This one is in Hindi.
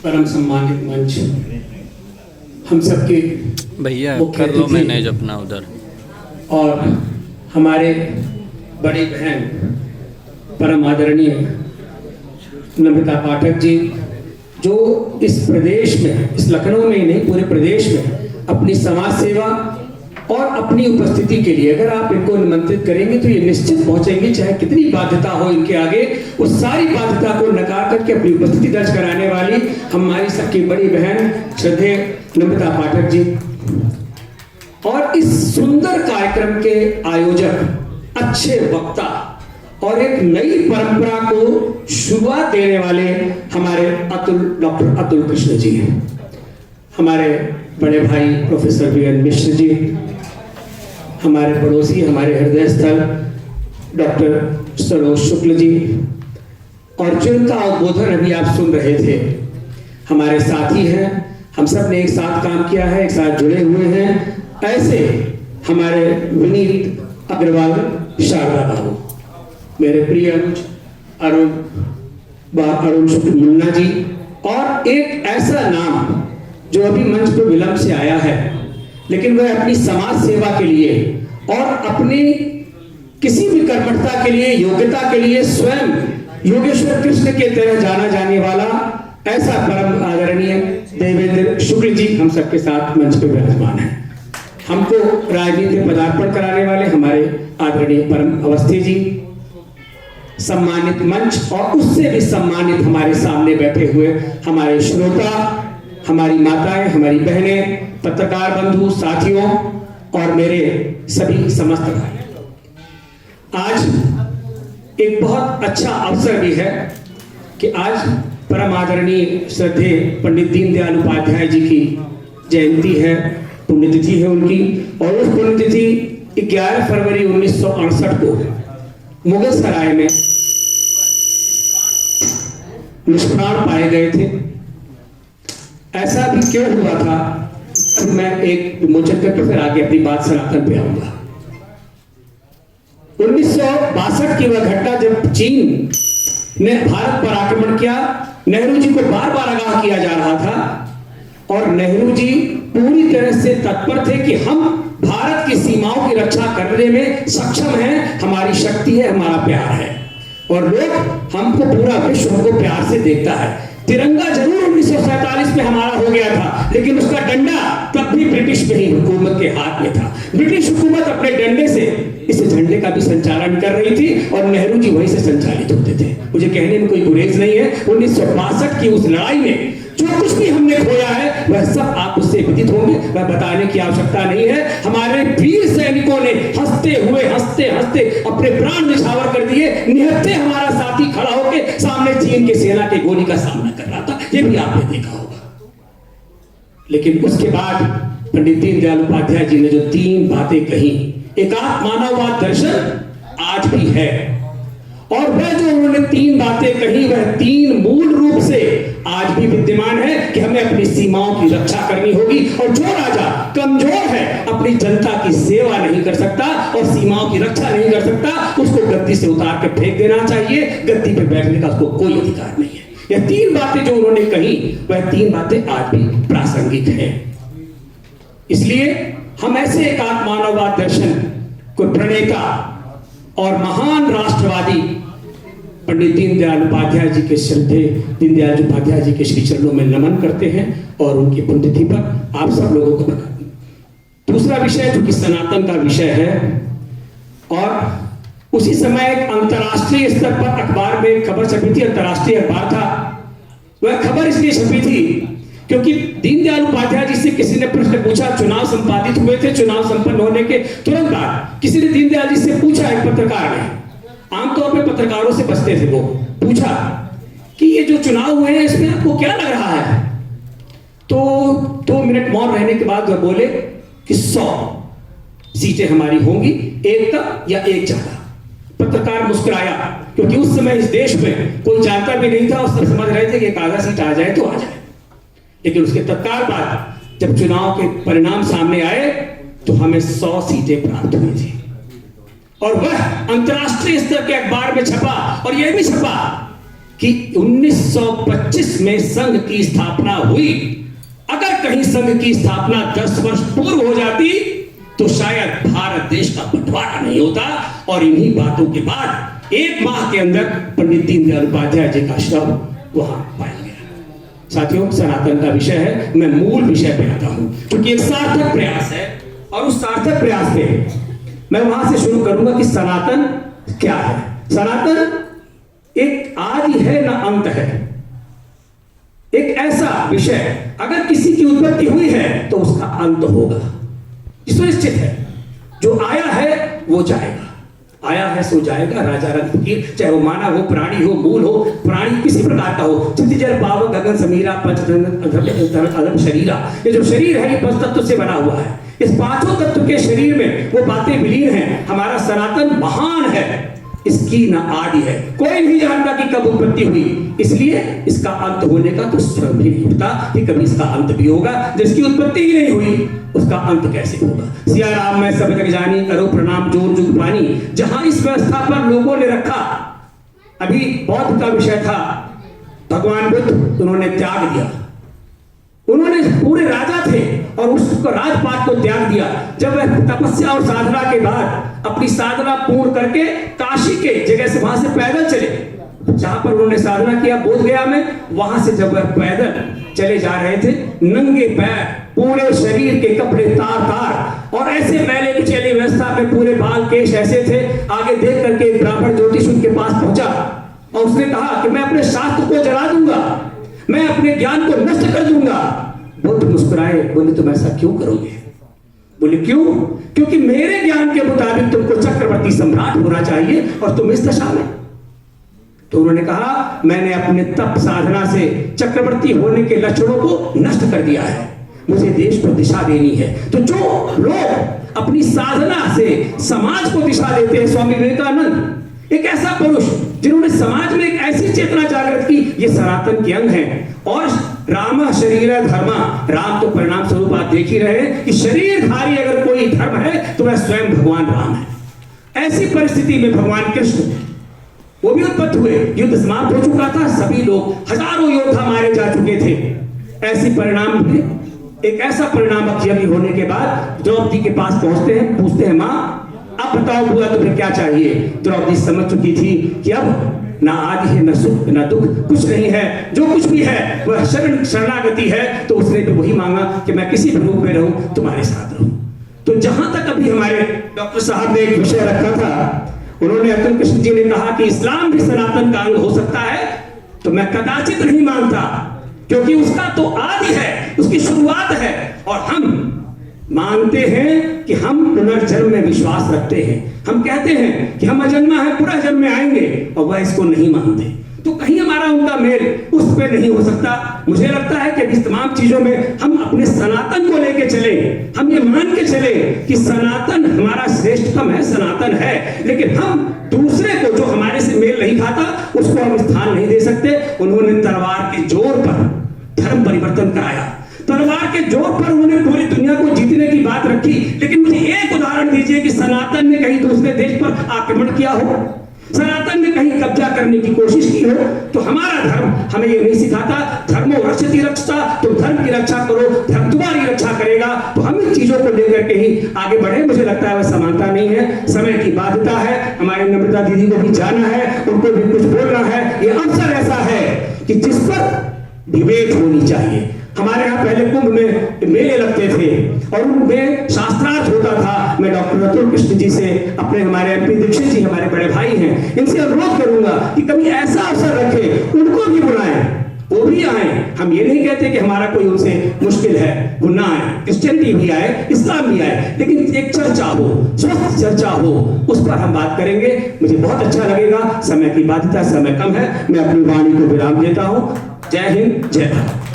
परम सम्मानित मंच, हम सबके भैया मुख्य कर लो अतिथि मैनेज अपना उधर, और हमारे बड़ी बहन परम आदरणीय नम्रता पाठक जी, जो इस प्रदेश में, इस लखनऊ में ही नहीं पूरे प्रदेश में अपनी समाज सेवा और अपनी उपस्थिति के लिए, अगर आप इनको निमंत्रित करेंगे तो ये निश्चित पहुंचेंगे, चाहे कितनी बाध्यता हो इनके आगे, उस सारी बाध्यता को नकार करके अपनी उपस्थिति दर्ज कराने वाली हमारी सबकी बड़ी बहन श्रद्धेय नम्रता पाठक जी, और इस सुंदर कार्यक्रम के आयोजक, अच्छे वक्ता और एक नई परंपरा को शुरुआत देने वाले हमारे डॉक्टर अतुल कृष्ण जी, हमारे बड़े भाई प्रोफेसर वीएन मिश्र जी, हमारे पड़ोसी, हमारे हृदय स्थल डॉक्टर सरोज शुक्ल जी, और जिनका उद्बोधन अभी आप सुन रहे थे हमारे साथी हैं, हम सब ने एक साथ काम किया है, एक साथ जुड़े हुए हैं, ऐसे हमारे विनीत अग्रवाल शारदा बाबू, मेरे प्रिय अरुण शुक्ल मुन्ना जी, और एक ऐसा नाम जो अभी मंच पर विलंब से आया है, लेकिन वह अपनी समाज सेवा के लिए और अपनी किसी भी कर्मठता के लिए, योग्यता के लिए स्वयं योगेश्वर कृष्ण के तरह जाना जाने वाला ऐसा परम आदरणीय देवेंद्र शुक्ल जी हम सबके साथ मंच पर विराजमान है। हमको राजनीति में पदार्पण कराने वाले हमारे आदरणीय परम अवस्थी जी, सम्मानित मंच और उससे भी सम्मानित हमारे सामने बैठे हुए हमारे श्रोता, हमारी माताएं, हमारी बहनें, पत्रकार बंधु, साथियों और मेरे सभी समस्त भाई, आज एक बहुत अच्छा अवसर भी है कि आज परम आदरणीय श्रद्धेय पंडित दीनदयाल उपाध्याय जी की जयंती है, पुण्यतिथि है उनकी, और उस पुण्यतिथि 11 फरवरी 1968 को मुगल सराय में निष्प्राण पाए गए थे। ऐसा भी क्यों हुआ था, मैं एक विमोचन करके फिर आगे अपनी बात सनातन पे आऊंगा। 1962 की वह घटना जब चीन ने भारत पर आक्रमण किया, नेहरू जी को बार बार आगाह किया जा रहा था और नेहरू जी पूरी तरह से तत्पर थे कि हम भारत की सीमाओं की रक्षा करने में सक्षम हैं, हमारी शक्ति है, हमारा प्यार है, और लोग हमको, पूरा विश्व हमको प्यार से देखता है। तिरंगा जरूर 1947 में हमारा हो गया था, लेकिन उसका डंडा तब भी ब्रिटिश में ही हुकूमत के हाथ में था। ब्रिटिश हुकूमत अपने डंडे से इस झंडे का भी संचालन कर रही थी और नेहरू जी वहीं से संचालित होते थे। मुझे कहने में कोई गुरेज नहीं है, 1962 की उस लड़ाई में जो कुछ भी हमने खोया है वह सब आप उससे विदित होंगे, वह बताने की आवश्यकता नहीं है। हमारे वीर सैनिकों ने हंसते हुए, हंसते हंसते अपने प्राण निछावर कर दिए, निहत्थे हमारा साथी खड़ा होकर सामने चीन के सेना के गोली का सामना कर रहा था, ये भी आपने देखा होगा। लेकिन उसके बाद पंडित दीनदयाल उपाध्याय जी ने जो 3 बातें कही, एकात्म मानववाद दर्शन आज भी है, और वह जो उन्होंने 3 बातें कही, वह 3 मूल रूप से आज भी विद्यमान है कि हमें अपनी सीमाओं की रक्षा करनी होगी, और जो राजा कमजोर है, अपनी जनता की सेवा नहीं कर सकता और सीमाओं की रक्षा नहीं कर सकता, उसको गद्दी से उतार के फेंक देना चाहिए, गद्दी पे बैठने का उसको कोई अधिकार नहीं है। यह 3 बातें जो उन्होंने कही, वह 3 बातें आज भी प्रासंगिक हैं। इसलिए हम ऐसे एकात्म मानववाद दर्शन को प्रणेता और महान राष्ट्रवादी पंडित दीनदयाल उपाध्याय जी के श्रद्धेय दीनदयाल उपाध्याय जी के श्री चरणों में नमन करते हैं और उनकी पुण्यतिथि पर आप सब लोगों को बता दें। दूसरा विषय जो कि सनातन का विषय है, और उसी समय एक अंतर्राष्ट्रीय स्तर पर अखबार में एक खबर छपी थी, अंतर्राष्ट्रीय अखबार था। वह खबर इसलिए छपी थी क्योंकि दीनदयाल उपाध्याय जी से किसी ने प्रश्न पूछा, चुनाव संपादित हुए थे, चुनाव संपन्न होने के तुरंत बाद किसी ने दीनदयाल जी से पूछा, एक पत्रकार ने, आमतौर पे पत्रकारों से बचते थे वो, पूछा कि ये जो चुनाव हुए हैं इसमें आपको क्या लग रहा है? तो 2 मिनट मौन रहने के बाद वह बोले कि 100 सीटें हमारी होंगी, एक कम या एक ज्यादा। पत्रकार मुस्कुराया क्योंकि उस समय इस देश में कोई जानता भी नहीं था और सब समझ रहे थे कि एक आधा सीट आ जाए तो आ जाए। लेकिन उसके तत्काल बाद जब चुनाव के परिणाम सामने आए तो हमें 100 सीटें प्राप्त हुई थी, और वह अंतर्राष्ट्रीय स्तर के अखबार में छपा, और यह भी छपा कि 1925 में संघ की स्थापना हुई। अगर कहीं संघ की स्थापना 10 वर्ष पूर्व हो जाती तो शायद भारत देश का बंटवारा नहीं होता। और इन्हीं बातों के बाद 1 माह के अंदर पंडित दीनदयाल उपाध्याय जी का शव वहां पाया गया। साथियों, सनातन का विषय है, मैं मूल विषय पे आता हूं क्योंकि एक सार्थक प्रयास है और उस सार्थक प्रयास पे मैं वहां से शुरू करूंगा कि सनातन क्या है। सनातन एक आदि है ना अंत है, एक ऐसा विषय अगर किसी की उत्पत्ति हुई है तो उसका अंत होगा, सुनिश्चित है। जो आया है वो जाएगा, आया है सो जाएगा। राजा रंग फकीर, चाहे वो मानव हो, प्राणी हो, मूल हो, प्राणी किसी प्रकार का हो, चित्त जल पावक गगन समीरा पंच अधम शरीरा, ये जो शरीर है ये 5 तत्व से बना हुआ है। इस 5 तत्व के शरीर में वो बातें विलीन हैं। हमारा सनातन महान है, इसकी ना आदि है, कोई नहीं जानता कि कब उत्पत्ति हुई, इसलिए इसका अंत होने का तो स्वयं भी नहीं होता कि कभी इसका अंत भी होगा। जिसकी उत्पत्ति ही नहीं हुई उसका अंत कैसे होगा। सिया राम मैं सब जग जानी, करो प्रणाम जोर जुग पानी। जहां इस व्यवस्था पर लोगों ने रखा, अभी बौद्ध का विषय था, भगवान बुद्ध उन्होंने त्याग दिया। उन्होंने पूरे राजा थे और उसको राजपाट को त्याग दिया। जब वह तपस्या और साधना के बाद अपनी साधना पूर्ण करके काशी के जगह से वहां से पैदल चले, जहां पर उन्होंने साधना किया बोध गया में, वहां से जब वह पैदल चले जा रहे थे, नंगे पैर, पूरे शरीर के कपड़े तार तार और ऐसे मैले कुचैली व्यवस्था में, पूरे बाल केश ऐसे थे। आगे देख करके एक ब्राह्मण ज्योतिष उनके पास पहुंचा और उसने कहा कि मैं अपने शास्त्र को जला दूंगा, मैं अपने ज्ञान को नष्ट कर दूंगा। बुद्ध मुस्कुराए, बोले तुम ऐसा क्यों करोगे? बोले क्यों? क्योंकि मेरे ज्ञान के मुताबिक तुमको चक्रवर्ती सम्राट होना चाहिए और तुम इस दशा में। तो उन्होंने कहा मैंने अपने तप साधना से चक्रवर्ती होने के लक्षणों को नष्ट कर दिया है, मुझे देश को दिशा देनी है। तो जो लोग अपनी साधना से समाज को दिशा देते हैं, स्वामी विवेकानंद एक ऐसा पुरुष जिन्होंने समाज में एक ऐसी चेतना जागृत की, ये सनातन के अंग हैं। और राम शरीर धर्मा, राम तो परिणाम स्वरूप आप देख ही रहे कि शरीरधारी अगर कोई धर्म है तो वह स्वयं भगवान राम है। ऐसी परिस्थिति में भगवान कृष्ण वो भी उत्पन्न हुए, युद्ध समाप्त हो चुका था, सभी लोग हजारों योद्धा मारे जा चुके थे। ऐसी परिणाम में एक ऐसा परिणाम यज्ञ होने के बाद द्रौपदी के पास पहुंचते हैं, पूछते हैं मां अब बताओ बुआ तुम्हें क्या चाहिए। द्रौपदी समझ चुकी थी कि अब ना आदि है, न सुख न दुख, कुछ नहीं है, जो कुछ भी है वह शरणागति है। तो उसने भी वही मांगा कि मैं किसी भी रूप में रहूं, तुम्हारे साथ रहूं। तो जहां तक अभी हमारे डॉक्टर साहब ने एक विषय रखा था, उन्होंने अतुल कृष्ण जी ने कहा कि इस्लाम भी सनातन का अंग हो सकता है, तो मैं कदाचित नहीं मानता, क्योंकि उसका तो आदि है, उसकी शुरुआत है। और हम मानते हैं कि हम पुनर्जन्म में विश्वास रखते हैं, हम कहते हैं कि हम अजन्मा है, पूरा जन्म में आएंगे, और वह इसको नहीं मानते। तो कहीं हमारा उनका मेल उस पे नहीं हो सकता। मुझे लगता है कि इस तमाम चीजों में हम अपने सनातन को लेके चले, हम ये मान के चले कि सनातन हमारा श्रेष्ठतम है, सनातन है, लेकिन हम दूसरे को जो हमारे से मेल नहीं खाता उसको हम स्थान नहीं दे सकते। उन्होंने तलवार के जोर पर धर्म परिवर्तन कराया, तलवार के जोर पर उन्होंने पूरी दुनिया को जीतने की बात रखी। लेकिन मुझे एक उदाहरण दीजिए कि सनातन ने कहीं दूसरे देश पर आक्रमण किया हो, सनातन ने कहीं कब्जा करने की कोशिश की हो। तो हमारा धर्म हमें ये नहीं सिखाता, धर्मो रक्षति रक्षता, तुम धर्म की रक्षा करो, धर्म तुम्हारी रक्षा करेगा। तो हम इन चीजों को लेकर के ही आगे बढ़े। मुझे लगता है वह समानता नहीं है, समय की बाध्यता है। हमारी नम्रता दीदी को भी जाना है, उनको भी कुछ बोलना है। ये अवसर ऐसा है कि जिस पर डिबेट होनी चाहिए। हमारे यहाँ पहले कुंभ में मेले लगते थे और उनमें शास्त्रार्थ होता था। मैं डॉक्टर अतुल कृष्ण जी से, अपने हमारे एमपी दीक्षित जी हमारे बड़े भाई हैं, इनसे अनुरोध करूंगा कि कभी ऐसा अवसर रखें, उनको भी बुलाएं, वो भी आए। हम ये नहीं कहते कि हमारा कोई उनसे मुश्किल है, वो ना आए, क्रिश्चियनिटी भी आए, इस्लाम भी आए, लेकिन एक चर्चा हो, स्वस्थ चर्चा हो, उस पर हम बात करेंगे। मुझे बहुत अच्छा लगेगा। समय की बाध्यता, समय कम है, मैं अपनी वाणी को विराम देता हूँ। जय हिंद, जय भारत।